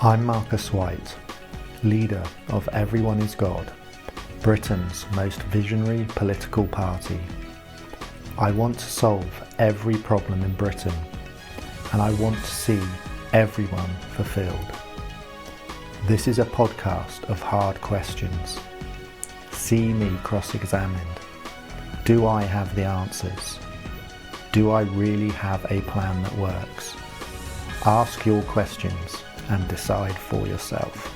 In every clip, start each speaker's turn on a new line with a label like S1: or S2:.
S1: I'm Marcus White, leader of Everyone is God, Britain's most visionary political party. I want to solve every problem in Britain, and I want to see everyone fulfilled. This is a podcast of hard questions. See me cross-examined. Do I have the answers? Do I really have a plan that works? Ask your questions and decide for yourself.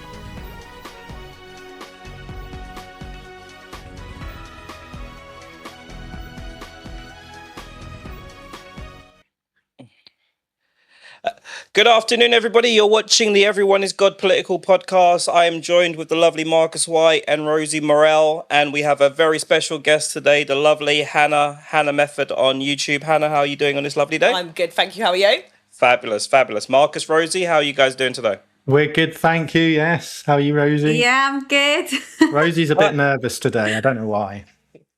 S2: Good afternoon, everybody. You're watching the Everyone is God political podcast. I am joined with the lovely Marcus White and Rosie Morell, and we have a very special guest today, the lovely Hannah Method on YouTube. Hannah, how are you doing on this lovely day?
S3: I'm good, thank you. How are you?
S2: Fabulous. Marcus, Rosie, how are you guys doing today?
S1: We're good, thank you, yes. How are you, Rosie?
S4: Yeah, I'm good.
S1: Rosie's a bit nervous today, I don't know why.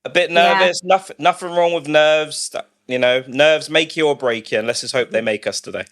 S2: A bit nervous, nothing wrong with nerves. You know, nerves make you or break you, and let's just hope they make us today.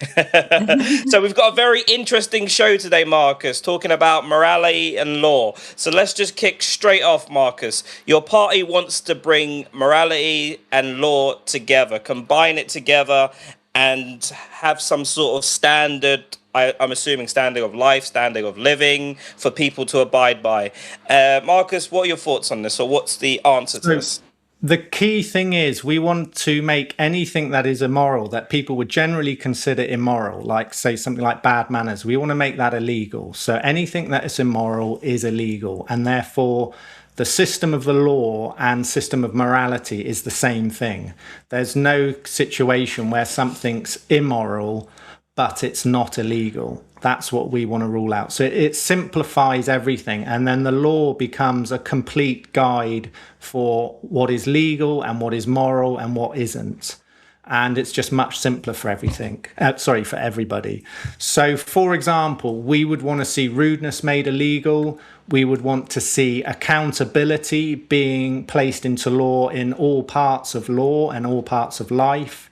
S2: So we've got a very interesting show today, Marcus, talking about morality and law. So let's just kick straight off, Marcus. Your party wants to bring morality and law together, combine it together, and have some sort of standard, I'm assuming standard of life, standard of living for people to abide by. Marcus, what are your thoughts on this, or what's the answer to this?
S1: The key thing is we want to make anything that is immoral, that people would generally consider immoral, like say something like bad manners, we want to make that illegal. So anything that is immoral is illegal, and therefore the system of the law and system of morality is the same thing. There's no situation where something's immoral but it's not illegal. That's what we want to rule out. So it simplifies everything, and then the law becomes a complete guide for what is legal and what is moral and what isn't. And it's just much simpler for everything. For everybody. So, for example, we would want to see rudeness made illegal. We would want to see accountability being placed into law in all parts of law and all parts of life.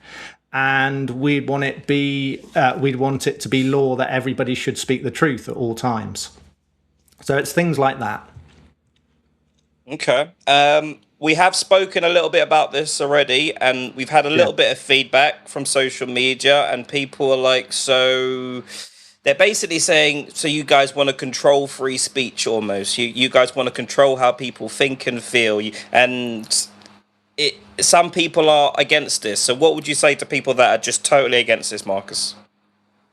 S1: And we'd want it to be law that everybody should speak the truth at all times. So it's things like that.
S2: Okay. We have spoken a little bit about this already, and we've had a little bit of feedback from social media, and people are like, so they're basically saying, so you guys want to control free speech almost. You guys want to control how people think and feel, and some people are against this. So what would you say to people that are just totally against this, Marcus?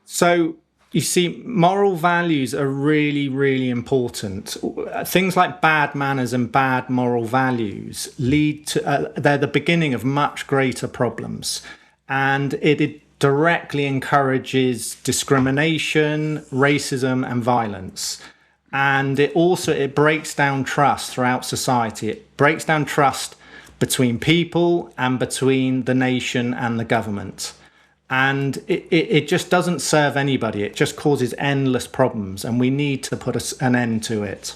S1: So you see, moral values are really, really important. Things like bad manners and bad moral values lead to, they're the beginning of much greater problems. And it directly encourages discrimination, racism, and violence. And it breaks down trust throughout society. It breaks down trust between people and between the nation and the government. And it just doesn't serve anybody. It just causes endless problems, and we need to put an end to it.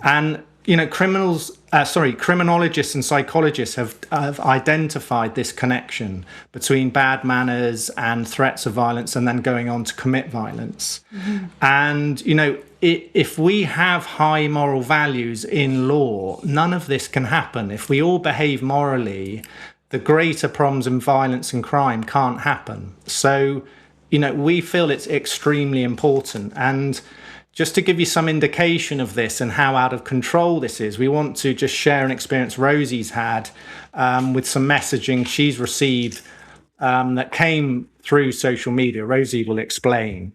S1: And, you know, criminologists and psychologists have identified this connection between bad manners and threats of violence and then going on to commit violence. Mm-hmm. And, you know, if we have high moral values in law, none of this can happen. If we all behave morally, the greater problems in violence and crime can't happen. So, you know, we feel it's extremely important. And just to give you some indication of this and how out of control this is, we want to just share an experience Rosie's had with some messaging she's received that came through social media. Rosie will explain.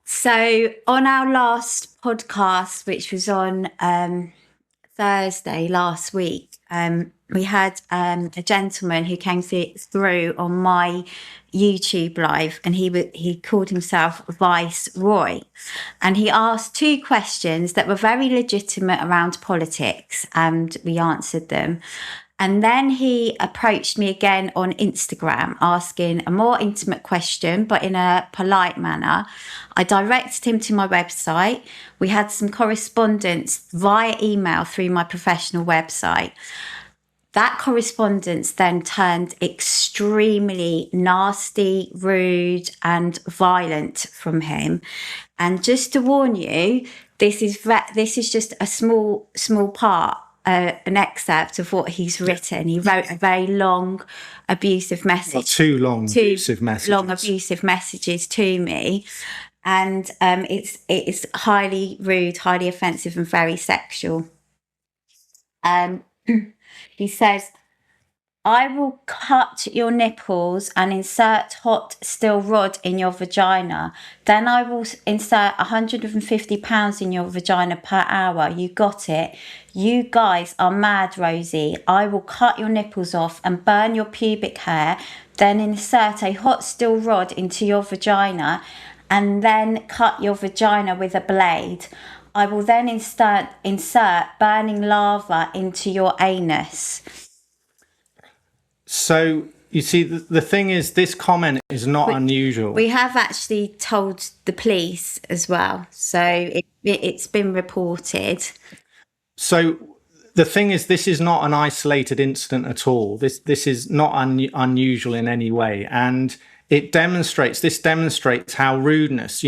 S4: So on our last podcast, which was on Thursday last week, we had a gentleman who came through on my YouTube live, and he called himself Vice Roy, and he asked two questions that were very legitimate around politics, and we answered them. And then he approached me again on Instagram, asking a more intimate question, but in a polite manner. I directed him to my website. We had some correspondence via email through my professional website. that correspondence then turned extremely nasty, rude, and violent from him. And just to warn you, this is just a small part, an excerpt of what he's written. He wrote a very long, abusive message.
S1: Not too long, abusive messages.
S4: Long abusive messages to me. And it's highly rude, highly offensive, and very sexual. He says, I will cut your nipples and insert hot steel rod in your vagina. Then I will insert £150 in your vagina per hour. You got it? You guys are mad, Rosie. I will cut your nipples off and burn your pubic hair, then insert a hot steel rod into your vagina, and then cut your vagina with a blade. I will then insert burning lava into your anus.
S1: So you see, the thing is, this comment is not unusual.
S4: We have actually told the police as well. So it's been reported.
S1: So the thing is, this is not an isolated incident at all. This is not unusual in any way. And this demonstrates how rudeness,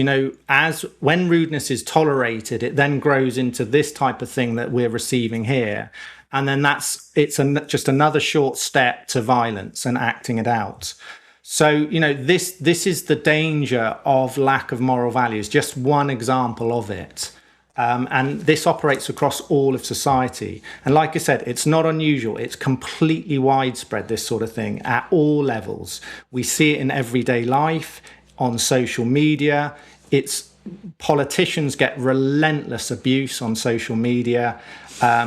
S1: when rudeness is tolerated, it then grows into this type of thing that we're receiving here. And then just another short step to violence and acting it out. So, this is the danger of lack of moral values, just one example of it. And this operates across all of society. And like I said, it's not unusual. It's completely widespread, this sort of thing, at all levels. We see it in everyday life, on social media. Politicians get relentless abuse on social media.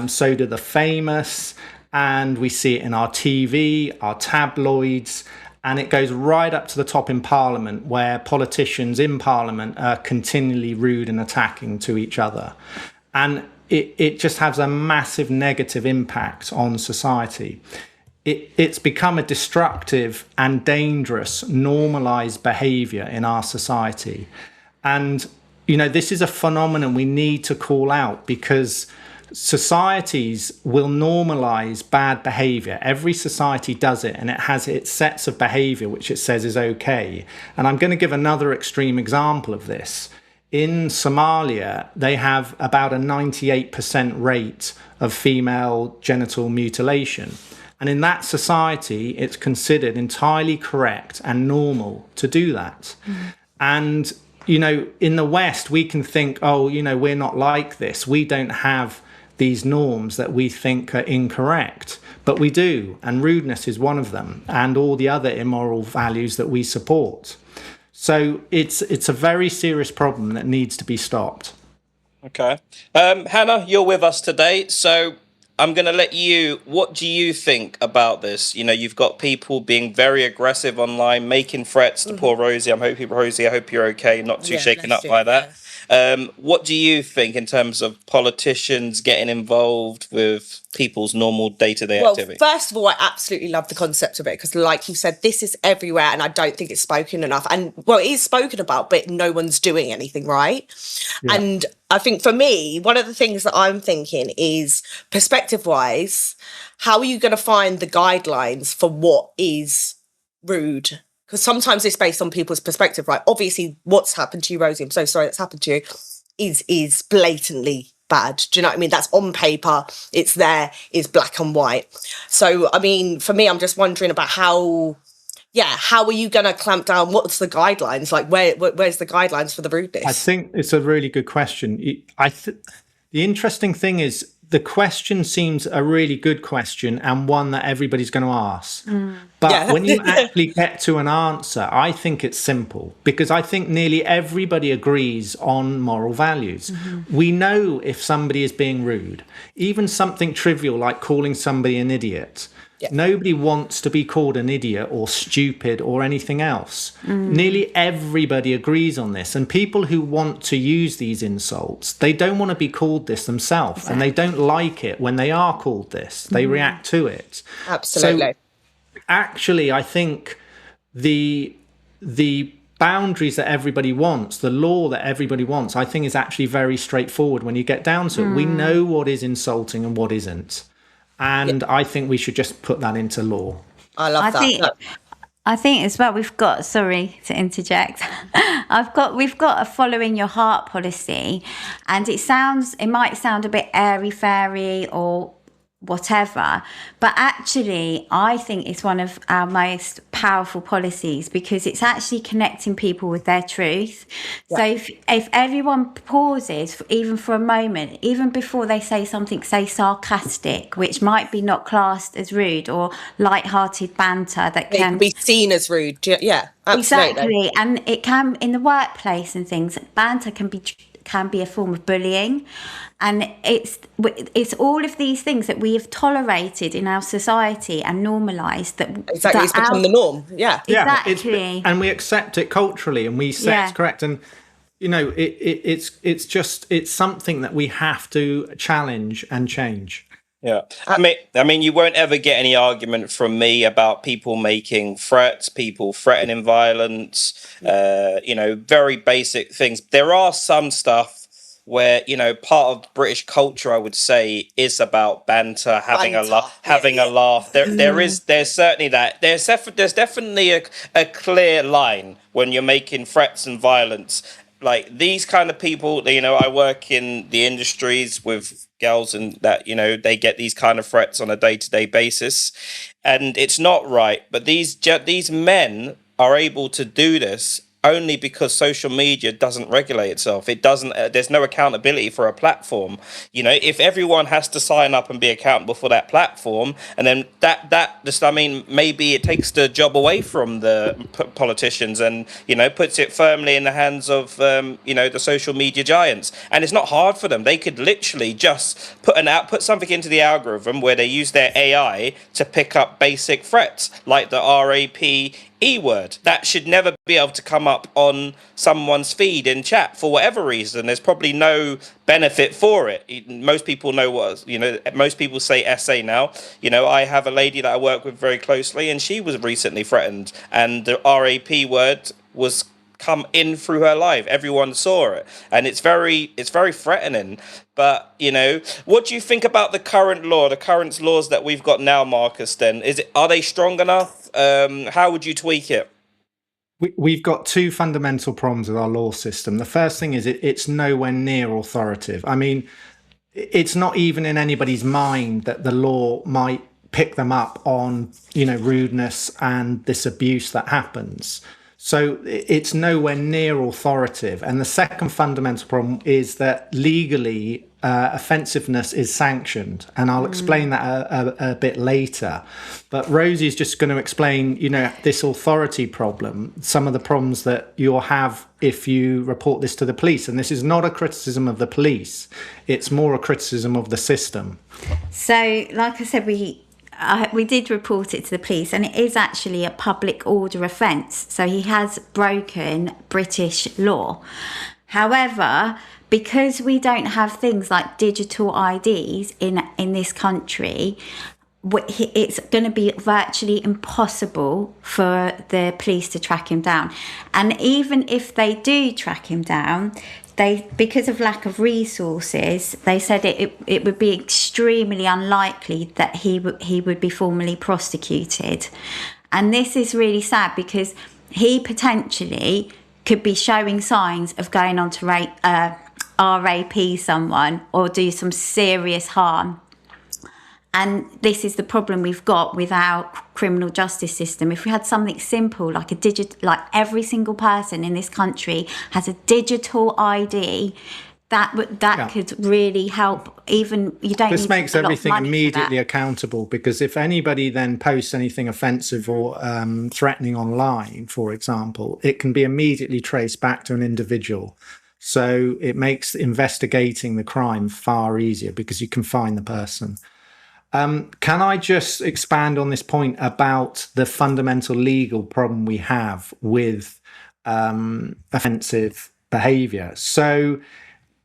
S1: So do the famous. And we see it in our TV, our tabloids. And it goes right up to the top in Parliament, where politicians in Parliament are continually rude and attacking to each other. And it just has a massive negative impact on society. It's become a destructive and dangerous, normalized behavior in our society. And, this is a phenomenon we need to call out, because societies will normalize bad behavior. Every society does it, and it has its sets of behavior which it says is okay. And I'm going to give another extreme example of this. In Somalia, they have about a 98% rate of female genital mutilation. And in that society, it's considered entirely correct and normal to do that. And, in the West, we can think, we're not like this. We don't have these norms that we think are incorrect, but we do, and rudeness is one of them, and all the other immoral values that we support. So it's a very serious problem that needs to be stopped.
S2: Okay. Hannah, you're with us today, so I'm going to let you, what do you think about this? You've got people being very aggressive online, making threats to poor Rosie. I hope you're okay, not too shaken up by that. What do you think in terms of politicians getting involved with people's normal day-to-day activity?
S3: Well, first of all, I absolutely love the concept of it, because like you said, this is everywhere, and I don't think it's spoken enough. And it is spoken about, but no one's doing anything, right? Yeah. And I think for me, one of the things that I'm thinking is, perspective-wise, how are you going to find the guidelines for what is rude? Because sometimes it's based on people's perspective, right? Obviously, what's happened to you, Rosie, I'm so sorry that's happened to you, is blatantly bad. Do you know what I mean? That's on paper. It's there. It's black and white. So, I mean, for me, I'm just wondering about how are you going to clamp down? What's the guidelines? Like, where's the guidelines for the rudeness?
S1: I think it's a really good question. The interesting thing is, the question seems a really good question and one that everybody's going to ask. But when you actually get to an answer, I think it's simple, because I think nearly everybody agrees on moral values. We know if somebody is being rude, even something trivial like calling somebody an idiot. Nobody wants to be called an idiot or stupid or anything else. Nearly everybody agrees on this. And people who want to use these insults, they don't want to be called this themselves. Exactly. And they don't like it when they are called this. They react to it.
S3: Absolutely.
S1: So actually, I think the boundaries that everybody wants, the law that everybody wants, I think is actually very straightforward when you get down to it. We know what is insulting and what isn't. And I think we should just put that into law.
S3: I love that.
S4: I think as well we've got, sorry to interject, we've got a following your heart policy, and it might sound a bit airy fairy or whatever, but actually I think it's one of our most powerful policies, because it's actually connecting people with their truth. So if everyone pauses even for a moment, even before they say something, say sarcastic, which might be not classed as rude, or light-hearted banter that can
S3: be seen as rude. Yeah, absolutely.
S4: Exactly. And it can, in the workplace and things, banter can be a form of bullying, and it's all of these things that we have tolerated in our society and normalized that
S3: exactly it's become the norm.
S4: Exactly.
S1: And we accept it culturally, and we say it's correct, and it's something that we have to challenge and change.
S2: Yeah, I mean, you won't ever get any argument from me about people making threats, people threatening violence, very basic things. There are some stuff where, part of British culture, I would say, is about banter, having a laugh. There's certainly that. There's definitely a clear line when you're making threats and violence. Like these kind of people, I work in the industries with girls, and that, they get these kind of threats on a day-to-day basis, and it's not right. But these men are able to do this only because social media doesn't regulate itself. It doesn't. There's no accountability for a platform. If everyone has to sign up and be accountable for that platform, and then maybe it takes the job away from the politicians, and puts it firmly in the hands of the social media giants. And it's not hard for them. They could literally just put something into the algorithm where they use their AI to pick up basic threats like the RAP word that should never be able to come up on someone's feed in chat for whatever reason. There's probably no benefit for it. Most people know most people say SA now. I have a lady that I work with very closely, and she was recently threatened, and the RAP word was come in through her live. Everyone saw it, and it's very threatening. But what do you think about the current laws that we've got now, Marcus? Then are they strong enough? How would you tweak it?
S1: We've got two fundamental problems with our law system. The first thing is it's nowhere near authoritative. I mean, it's not even in anybody's mind that the law might pick them up on rudeness and this abuse that happens. So it's nowhere near authoritative. And the second fundamental problem is that legally offensiveness is sanctioned. And I'll explain that a bit later. But Rosie's just going to explain, this authority problem, some of the problems that you'll have if you report this to the police. And this is not a criticism of the police. It's more a criticism of the system.
S4: So, like I said, we did report it to the police, and it is actually a public order offence. So he has broken British law. However, because we don't have things like digital IDs in this country, it's going to be virtually impossible for the police to track him down. And even if they do track him down, because of lack of resources, they said it would be extremely unlikely that he would be formally prosecuted. And this is really sad, because he potentially could be showing signs of going on to RAP someone or do some serious harm. And this is the problem we've got with our criminal justice system. If we had something simple like like every single person in this country has a digital ID, that could really help. Even you don't. This
S1: makes everything immediately accountable, because if anybody then posts anything offensive or threatening online, for example, it can be immediately traced back to an individual. So it makes investigating the crime far easier because you can find the person. Can I just expand on this point about the fundamental legal problem we have with offensive behaviour? So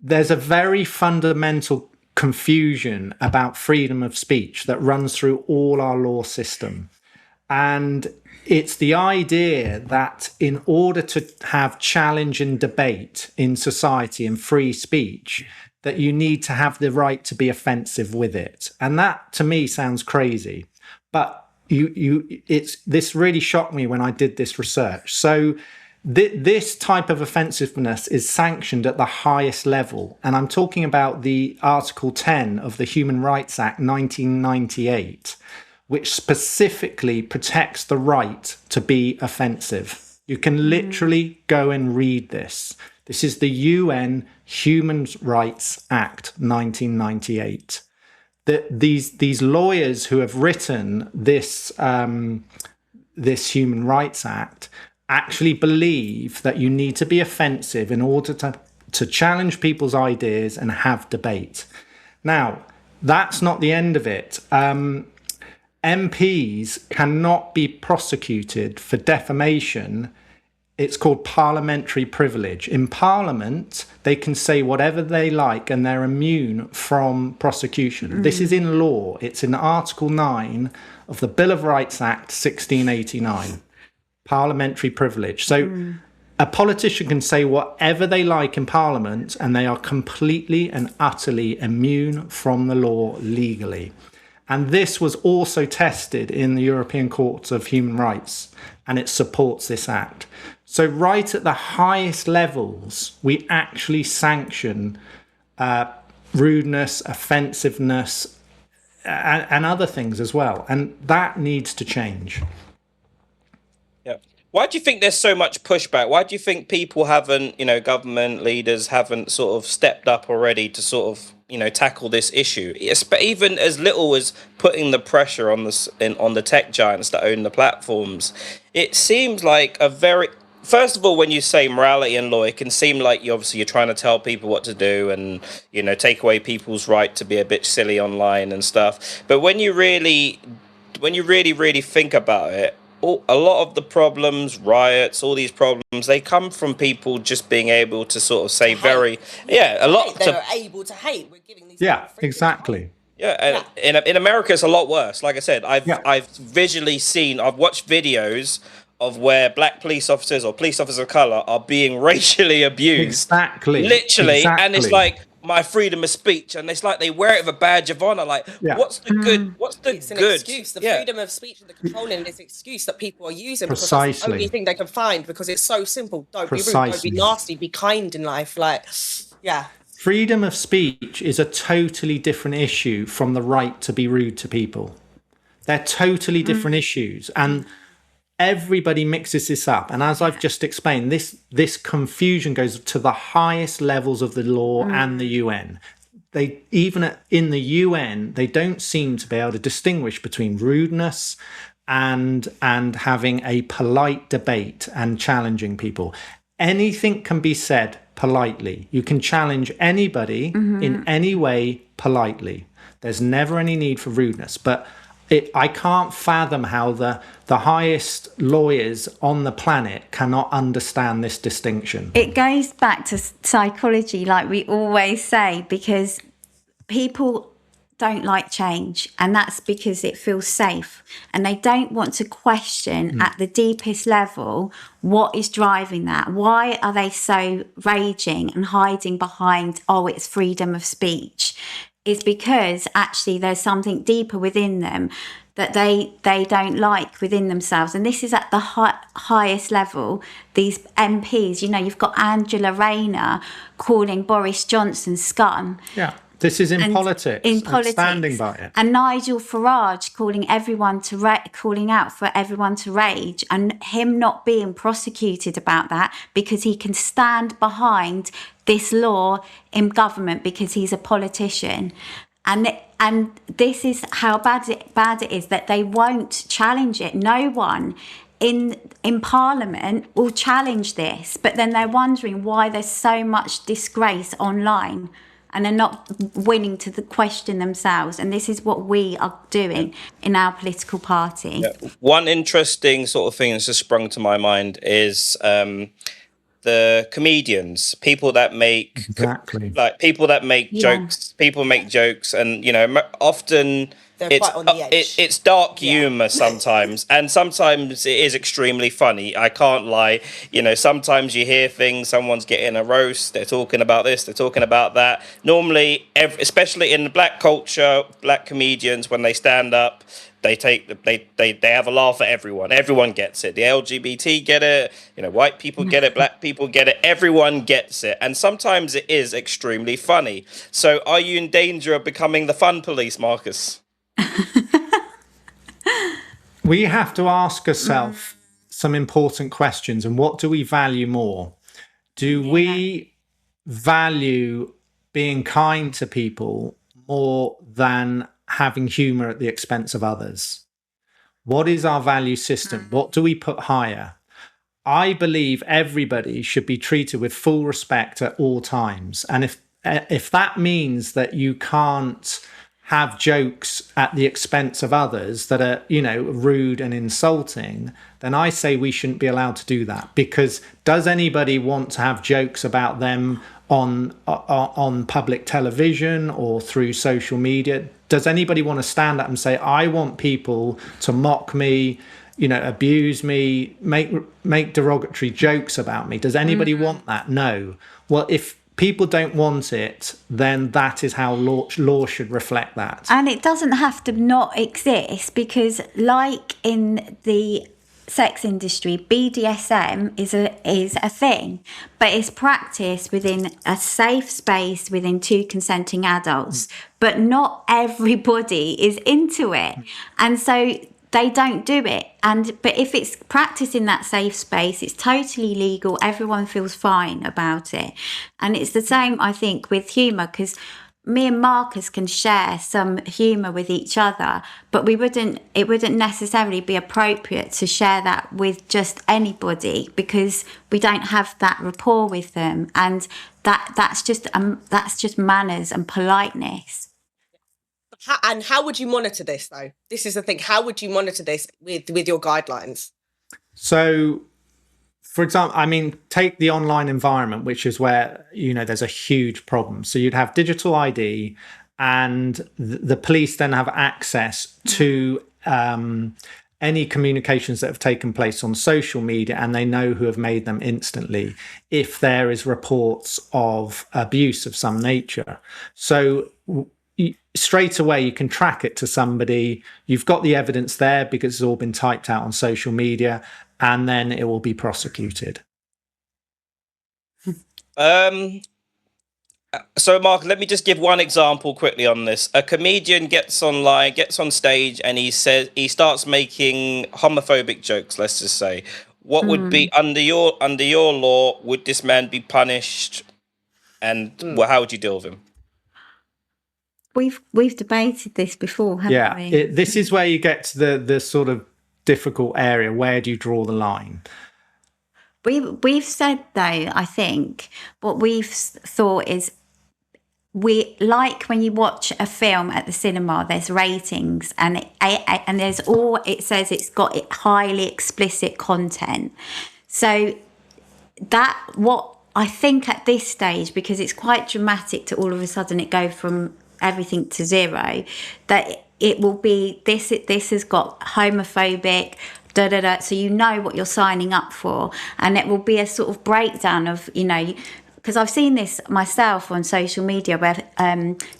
S1: there's a very fundamental confusion about freedom of speech that runs through all our law system. And it's the idea that in order to have challenge and debate in society and free speech, that you need to have the right to be offensive with it. And that to me sounds crazy. But this really shocked me when I did this research. So this type of offensiveness is sanctioned at the highest level. And I'm talking about the Article 10 of the Human Rights Act 1998, which specifically protects the right to be offensive. You can literally go and read this. This is the UN Human Rights Act 1998. These lawyers who have written this this Human Rights Act actually believe that you need to be offensive in order to challenge people's ideas and have debate. Now, that's not the end of it. MPs cannot be prosecuted for defamation. It's called parliamentary privilege. In Parliament, they can say whatever they like and they're immune from prosecution. This is in law. It's in Article 9 of the Bill of Rights Act 1689. Parliamentary privilege. So a politician can say whatever they like in Parliament and they are completely and utterly immune from the law legally. And this was also tested in the European Court of Human Rights, and it supports this act. So right at the highest levels, we actually sanction rudeness, offensiveness, and other things as well. And that needs to change.
S2: Yeah. Why do you think there's so much pushback? Why do you think people haven't, government leaders haven't sort of stepped up already to sort of, tackle this issue? Even as little as putting the pressure on the tech giants that own the platforms. It seems like first of all, when you say morality and law, it can seem like you're trying to tell people what to do and, take away people's right to be a bit silly online and stuff. But when you really think about it, a lot of the problems, riots, all these problems, they come from people just being able to sort of say they're
S3: able to hate. We're giving these
S1: exactly.
S2: Yeah, and in America, it's a lot worse. Like I said, I've visually seen, I've watched videos of where black police officers or police officers of color are being racially abused.
S1: Exactly.
S2: Literally. And it's like my freedom of speech, and it's like they wear it with a badge of honor. Like, what's the good?
S3: It's an excuse. The freedom of speech and the controlling this excuse that people are using because it's the only thing they can find, because it's so simple. Don't be rude, don't be nasty, be kind in life.
S1: Freedom of speech is a totally different issue from the right to be rude to people. They're totally different issues. And everybody mixes this up. And as I've just explained, this confusion goes to the highest levels of the law and the UN. In the UN, they don't seem to be able to distinguish between rudeness and having a polite debate and challenging people. Anything can be said politely. You can challenge anybody in any way politely. There's never any need for rudeness. But I can't fathom how the highest lawyers on the planet cannot understand this distinction.
S4: It goes back to psychology, like we always say, because people don't like change, and that's because it feels safe, and they don't want to question at the deepest level what is driving that. Why are they so raging and hiding behind, it's freedom of speech? Is because actually there's something deeper within them that they don't like within themselves. And this is at the highest level. These MPs, you've got Angela Rayner calling Boris Johnson scum.
S1: Yeah, this is in politics.
S4: In politics,
S1: standing by it.
S4: And Nigel Farage calling out for everyone to rage, and him not being prosecuted about that because he can stand behind this law in government because he's a politician. And this is how bad it is, that they won't challenge it. No one in Parliament will challenge this, but then they're wondering why there's so much disgrace online, and they're not willing to question themselves. And this is what we are doing in our political party.
S2: One interesting sort of thing that's just sprung to my mind is the the comedians, people that make
S1: Exactly.
S2: people that make jokes. People make jokes, and often
S3: They're
S2: it's
S3: quite on the edge.
S2: it's dark humor sometimes, and sometimes it is extremely funny. I can't lie. Sometimes you hear things. Someone's getting a roast. They're talking about this. They're talking about that. Normally, especially in the black culture, black comedians, when they stand up, they have a laugh at everyone. Everyone gets it. The LGBT get it. White people get it. Black people get it. Everyone gets it. And sometimes it is extremely funny. So are you in danger of becoming the fun police, Marcus?
S1: We have to ask ourselves some important questions. And what do we value more? Do we value being kind to people more than having humor at the expense of others? What is our value system? What do we put higher? I believe everybody should be treated with full respect at all times. And if that means that you can't have jokes at the expense of others that are, rude and insulting, then I say we shouldn't be allowed to do that. Because does anybody want to have jokes about them on public television or through social media? Does anybody want to stand up and say, I want people to mock me, abuse me, make derogatory jokes about me? Does anybody want that? No. Well, if people don't want it, then that is how law should reflect that.
S4: And it doesn't have to not exist, because like in the sex industry, BDSM is a thing, but it's practiced within a safe space within two consenting adults. But not everybody is into it, and so they don't do it. But if it's practiced in that safe space, it's totally legal. Everyone feels fine about it. And it's the same, I think, with humour, because me and Marcus can share some humour with each other, but it wouldn't necessarily be appropriate to share that with just anybody, because we don't have that rapport with them, and that's just manners and politeness.
S3: And how would you monitor this, though? This is the thing. How would you monitor this with your guidelines? So,
S1: for example, take the online environment, which is where, there's a huge problem. So you'd have digital ID, and the police then have access to any communications that have taken place on social media, and they know who have made them instantly if there is reports of abuse of some nature. So straight away you can track it to somebody. You've got the evidence there because it's all been typed out on social media, and then it will be prosecuted.
S2: So Mark, let me just give one example quickly on this. A comedian gets on stage, and he starts making homophobic jokes, let's just say. What would be under your law, would this man be punished, and how would you deal with him?
S4: We've debated this before, haven't we?
S1: This is where you get to the sort of difficult area. Where do you draw the line?
S4: We've said, though, I think what we've thought is, like when you watch a film at the cinema, there's ratings, and it says it's got highly explicit content. So what I think at this stage, because it's quite dramatic to all of a sudden it go from everything to zero, that it will be this has got homophobic so you know what you're signing up for, and it will be a sort of breakdown of, because I've seen this myself on social media where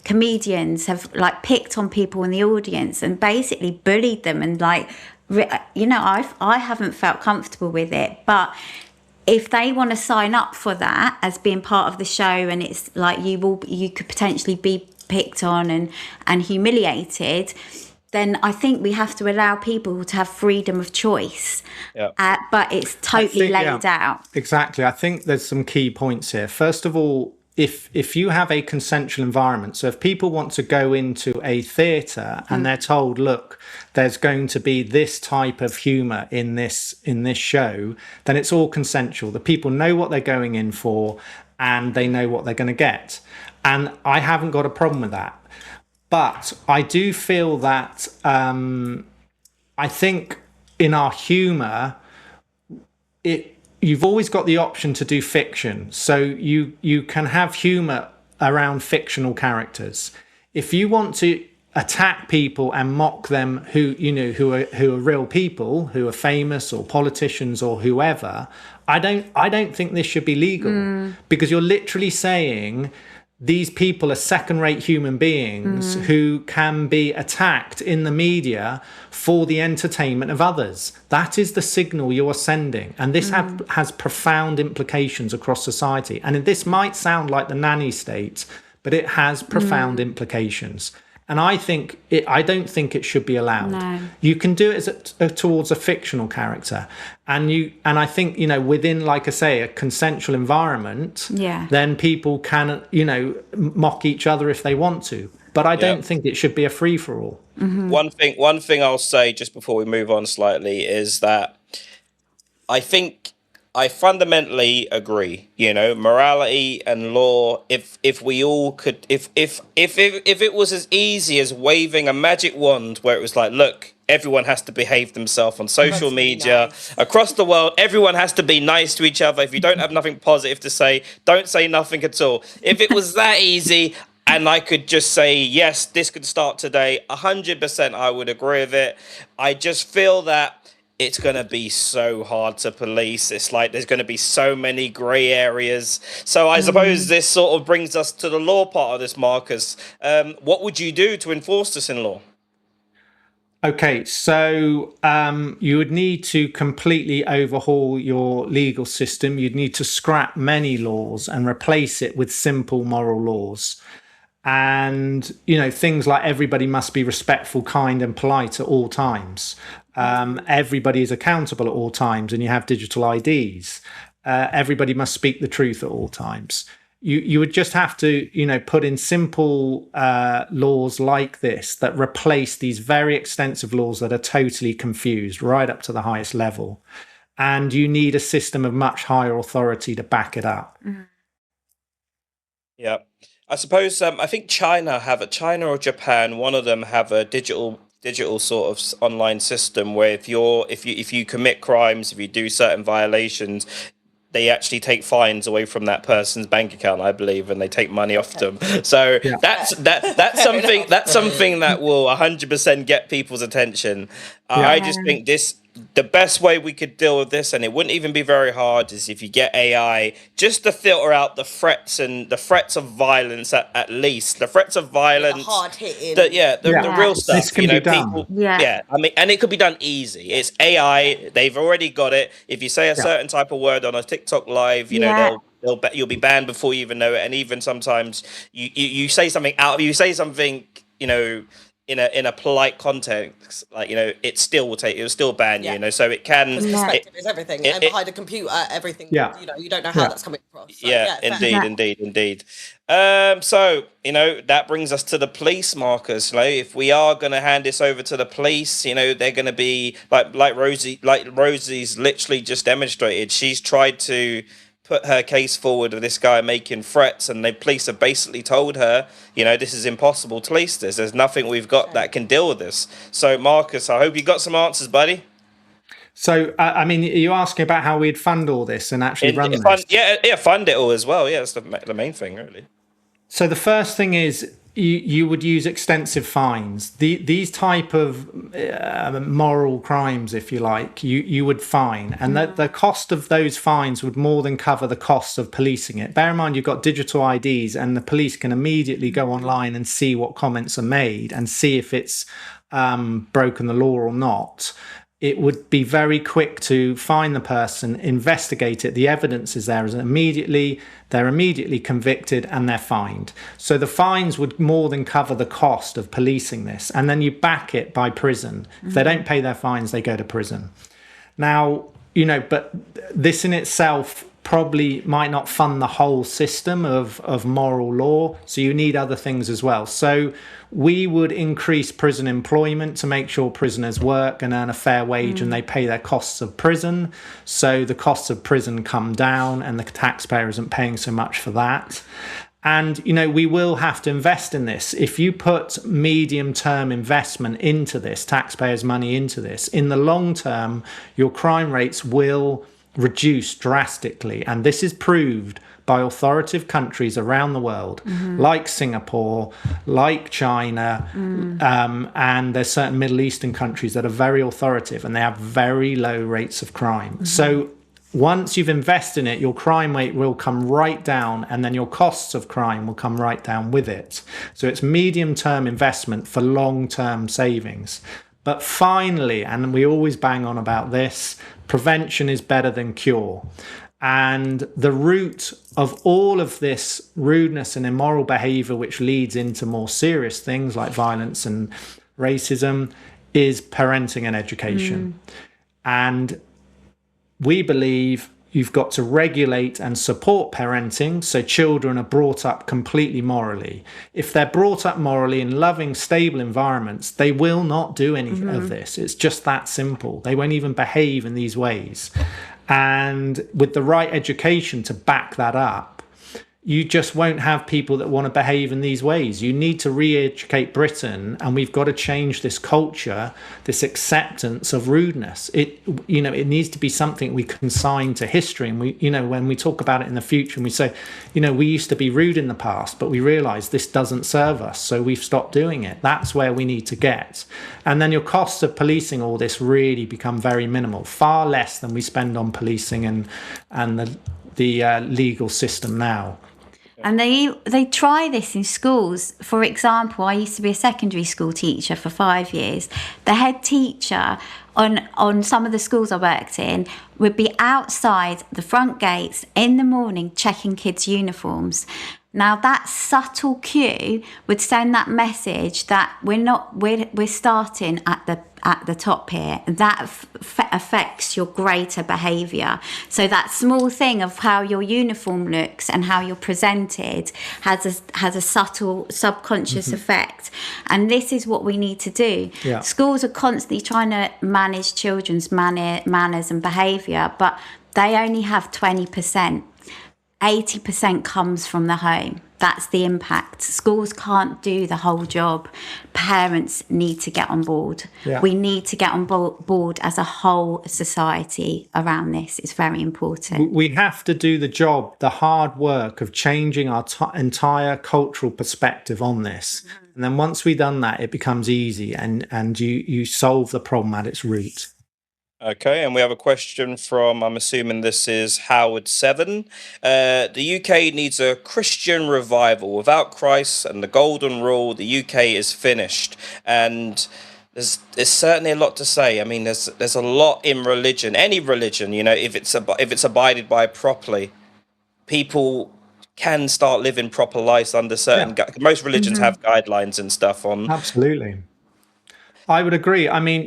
S4: comedians have picked on people in the audience and basically bullied them, and I haven't felt comfortable with it. But if they want to sign up for that as being part of the show, and it's you could potentially be picked on and humiliated, then I think we have to allow people to have freedom of choice. Yeah. But it's totally laid out.
S1: Exactly. I think there's some key points here. First of all, if you have a consensual environment, so if people want to go into a theatre and they're told, look, there's going to be this type of humour in this show, then it's all consensual. The people know what they're going in for, and they know what they're going to get. And I haven't got a problem with that. But I do feel that I think in our humour, you've always got the option to do fiction. So you can have humor around fictional characters. If you want to attack people and mock them who are real people, who are famous or politicians or whoever, I don't think this should be legal, because you're literally saying these people are second-rate human beings who can be attacked in the media for the entertainment of others. That is the signal you are sending. And this has profound implications across society. And this might sound like the nanny state, but it has profound implications. And I don't think it should be allowed.
S4: No.
S1: You can do it towards a fictional character, and I think, within, like I say, a consensual environment.
S4: Yeah.
S1: Then people can mock each other if they want to. But I don't think it should be a free for all.
S4: Mm-hmm.
S2: One thing I'll say just before we move on slightly is that I fundamentally agree. Morality and law. If we all could, if it was as easy as waving a magic wand, where it was like, look, everyone has to behave themselves on social media across the world. Everyone has to be nice to each other. If you don't have nothing positive to say, don't say nothing at all. If it was that easy, and I could just say, yes, this could start today, 100% I would agree with it. I just feel that it's going to be so hard to police. It's like there's going to be so many grey areas. So I suppose this sort of brings us to the law part of this, Marcus. What would you do to enforce this in law?
S1: Okay, so you would need to completely overhaul your legal system. You'd need to scrap many laws and replace it with simple moral laws. And, things like everybody must be respectful, kind and polite at all times. Everybody is accountable at all times, and you have digital IDs. Everybody must speak the truth at all times. You would just have to, put in simple laws like this that replace these very extensive laws that are totally confused right up to the highest level. And you need a system of much higher authority to back it up.
S2: Yeah. I suppose I think China or Japan, one of them have a digital sort of online system where if you commit crimes, if you do certain violations, they actually take fines away from that person's bank account, I believe, and they take money off them. So that's something that will 100% get people's attention. I just think the best way we could deal with this, and it wouldn't even be very hard, is if you get AI just to filter out the threats of violence, at least the threats of violence,
S3: the hard hitting,
S2: the real stuff.
S1: This can be done.
S2: People, I mean, and it could be done easy. It's AI; they've already got it. If you say a certain type of word on a TikTok live, you'll be banned before you even know it. And even sometimes you say something in a polite context, like, it still will still ban you, so it can.
S3: Because perspective is everything, and behind a computer, everything. You don't know how that's coming across. So,
S2: indeed. So that brings us to the police, Marcus. If we are going to hand this over to the police, they're going to be like Rosie's literally just demonstrated. She's tried to put her case forward of this guy making threats, and the police have basically told her, this is impossible to police this. There's nothing we've got that can deal with this. So, Marcus, I hope you got some answers, buddy.
S1: So, are you asking about how we'd fund all this and actually run this?
S2: Fund it all as well. Yeah, that's the main thing, really.
S1: So the first thing is you would use extensive fines. These type of moral crimes, if you like, you would fine. And the cost of those fines would more than cover the costs of policing it. Bear in mind, you've got digital IDs, and the police can immediately go online and see what comments are made and see if it's broken the law or not. It would be very quick to find the person, investigate it. The evidence is there, they're immediately convicted and they're fined. So the fines would more than cover the cost of policing this. And then you back it by prison. If they don't pay their fines, they go to prison. Now, but this in itself probably might not fund the whole system of moral law. So you need other things as well. So we would increase prison employment to make sure prisoners work and earn a fair wage and they pay their costs of prison. So the costs of prison come down and the taxpayer isn't paying so much for that. And, we will have to invest in this. If you put medium-term investment into this, taxpayers' money into this, in the long term, your crime rates will reduced drastically. And this is proved by authoritative countries around the world, like Singapore, like China, and there's certain Middle Eastern countries that are very authoritative and they have very low rates of crime. So once you've invested in it, your crime rate will come right down, and then your costs of crime will come right down with it. So it's medium-term investment for long-term savings. But finally, and we always bang on about this, prevention is better than cure. And the root of all of this rudeness and immoral behavior, which leads into more serious things like violence and racism, is parenting and education. And we believe you've got to regulate and support parenting so children are brought up completely morally. If they're brought up morally in loving, stable environments, they will not do any of this. It's just that simple. They won't even behave in these ways. And with the right education to back that up, you just won't have people that want to behave in these ways. You need to re-educate Britain, and we've got to change this culture, this acceptance of rudeness. It needs to be something we consign to history. And when we talk about it in the future and we say, we used to be rude in the past, but we realize this doesn't serve us, so we've stopped doing it. That's where we need to get. And then your costs of policing all this really become very minimal, far less than we spend on policing and the legal system now.
S4: And they try this in schools. For example, I used to be a secondary school teacher for 5 years. The head teacher on some of the schools I worked in would be outside the front gates in the morning checking kids' uniforms. Now that subtle cue would send that message that we're starting at the top here. That affects your greater behaviour. So that small thing of how your uniform looks and how you're presented has a subtle subconscious effect. And this is what we need to do.
S1: Yeah.
S4: Schools are constantly trying to manage children's manners and behaviour, but they only have 20%. 80% comes from the home. That's the impact. Schools can't do the whole job. Parents need to get on board.
S1: Yeah.
S4: We need to get on board as a whole society around this. It's very important.
S1: We have to do the job, the hard work of changing our entire cultural perspective on this. And then once we've done that, it becomes easy and you solve the problem at its root.
S2: Okay, and we have a question from, I'm assuming this is Howard7. The UK needs a Christian revival. Without Christ and the Golden Rule, the UK is finished. And there's certainly a lot to say. I mean, there's a lot in religion, any religion, if it's abided by properly, people can start living proper lives under certain. Most religions have guidelines and stuff on.
S1: Absolutely. I would agree. I mean,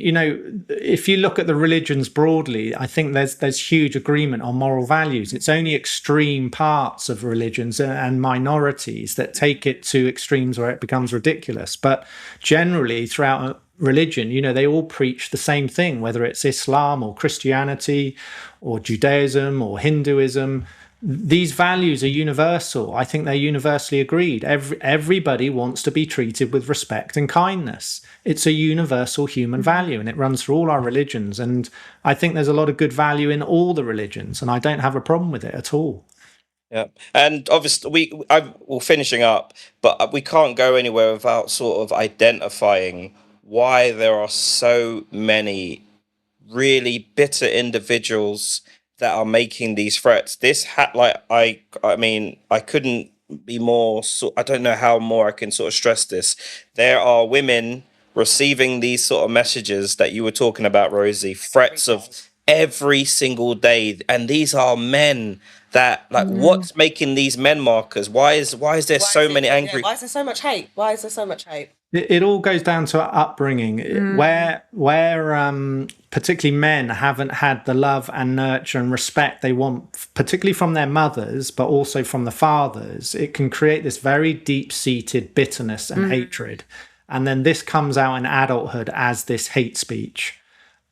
S1: if you look at the religions broadly, I think there's huge agreement on moral values. It's only extreme parts of religions and minorities that take it to extremes where it becomes ridiculous. But generally, throughout religion, they all preach the same thing, whether it's Islam or Christianity or Judaism or Hinduism. These values are universal. I think they're universally agreed. Everybody wants to be treated with respect and kindness. It's a universal human value, and it runs through all our religions. And I think there's a lot of good value in all the religions, and I don't have a problem with it at all.
S2: Yeah, and obviously we're finishing up, but we can't go anywhere without sort of identifying why there are so many really bitter individuals that are making these threats. I mean, I couldn't be more. I don't know how more I can sort of stress this. There are women receiving these sort of messages that you were talking about, Rosie. Threats of every single day, and these are men. That what's making these men markers? Why is there so many angry?
S3: Why is there so much hate? Why is there so much hate?
S1: It all goes down to upbringing, where particularly men haven't had the love and nurture and respect they want, particularly from their mothers, but also from the fathers. It can create this very deep-seated bitterness and hatred. And then this comes out in adulthood as this hate speech.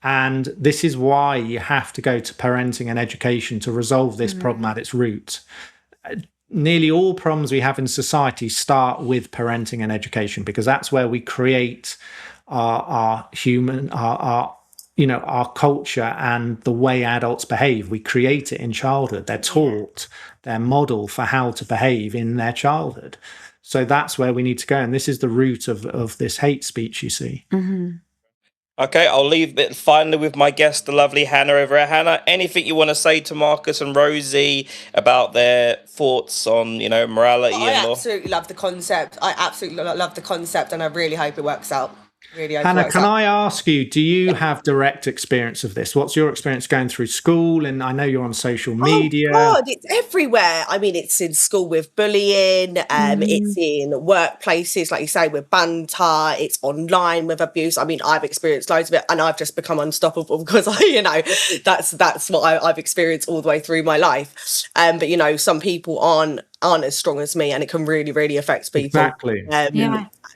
S1: And this is why you have to go to parenting and education to resolve this problem at its root. Nearly all problems we have in society start with parenting and education, because that's where we create our our culture and the way adults behave. We create it in childhood. They're taught, they're modeled for how to behave in their childhood. So that's where we need to go. And this is the root of this hate speech, you see.
S2: Okay, I'll leave it finally with my guest, the lovely Hannah over here. Hannah, anything you want to say to Marcus and Rosie about their thoughts on, morality and law?
S3: I absolutely love the concept. I absolutely love the concept, and I really hope it works out. Really hope
S1: Hannah,
S3: it works
S1: can
S3: out.
S1: I ask you, do you have direct experience of this? What's your experience going through school? And I know you're on social media.
S3: Oh God, it's everywhere. I mean, it's in school with bullying. It's in workplaces, like you say, with banter. It's online with abuse. I mean, I've experienced loads of it, and I've just become unstoppable because that's what I've experienced all the way through my life. But some people aren't as strong as me, and it can really, really affect people.
S1: Exactly.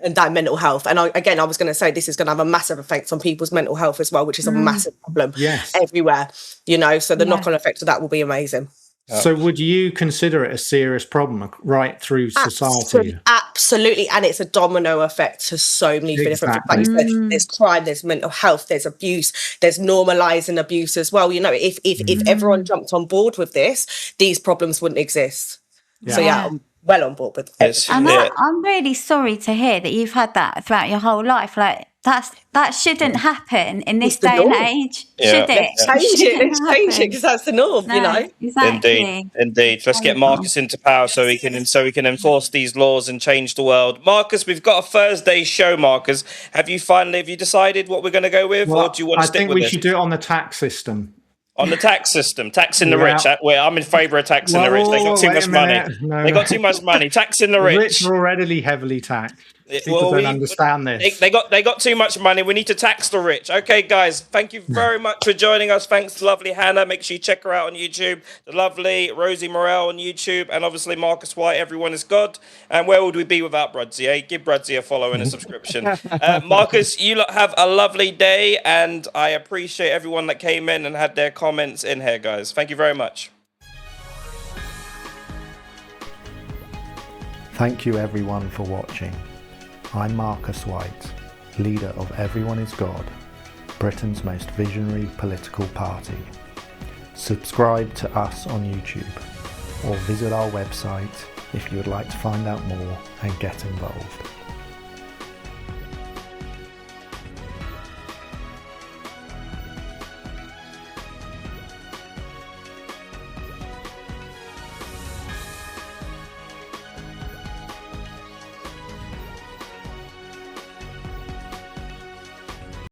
S3: And that mental health. And I was going to say, this is going to have a massive effect on people's mental health as well, which is a massive problem everywhere, so the knock-on effect of that will be amazing.
S1: So would you consider it a serious problem right through society?
S3: Absolutely. And it's a domino effect to so many different things. Like you said, there's crime, there's mental health, there's abuse, there's normalising abuse as well. If everyone jumped on board with this, these problems wouldn't exist. So I'm well on board with it.
S4: And I'm really sorry to hear that you've had that throughout your whole life. Like that shouldn't happen in this day and age, should it?
S3: Let's change it because that's the norm,
S4: Exactly.
S2: Indeed. Let's get Marcus into power so he can enforce these laws and change the world. Marcus, we've got a Thursday show. Marcus, have you decided what we're going to go with, or do you want to stick with it?
S1: I think we should do it on the tax system.
S2: On the tax system, taxing the rich. I'm in favour of taxing the rich. They got too much money. They got too much money. Taxing the rich.
S1: The rich are already heavily taxed. People don't understand this.
S2: They got too much money. We need to tax the rich. Okay, guys, thank you very much for joining us. Thanks to lovely Hannah. Make sure you check her out on YouTube. The lovely Rosie Morel on YouTube, and obviously Marcus White. Everyone is God. And where would we be without Brudsy? Eh? Give Brudsy a follow and a subscription. Marcus, you lot have a lovely day, and I appreciate everyone that came in and had their comments in here, guys. Thank you very much.
S5: Thank you everyone for watching. I'm Marcus White, leader of Everyone is God, Britain's most visionary political party. Subscribe to us on YouTube or visit our website if you would like to find out more and get involved.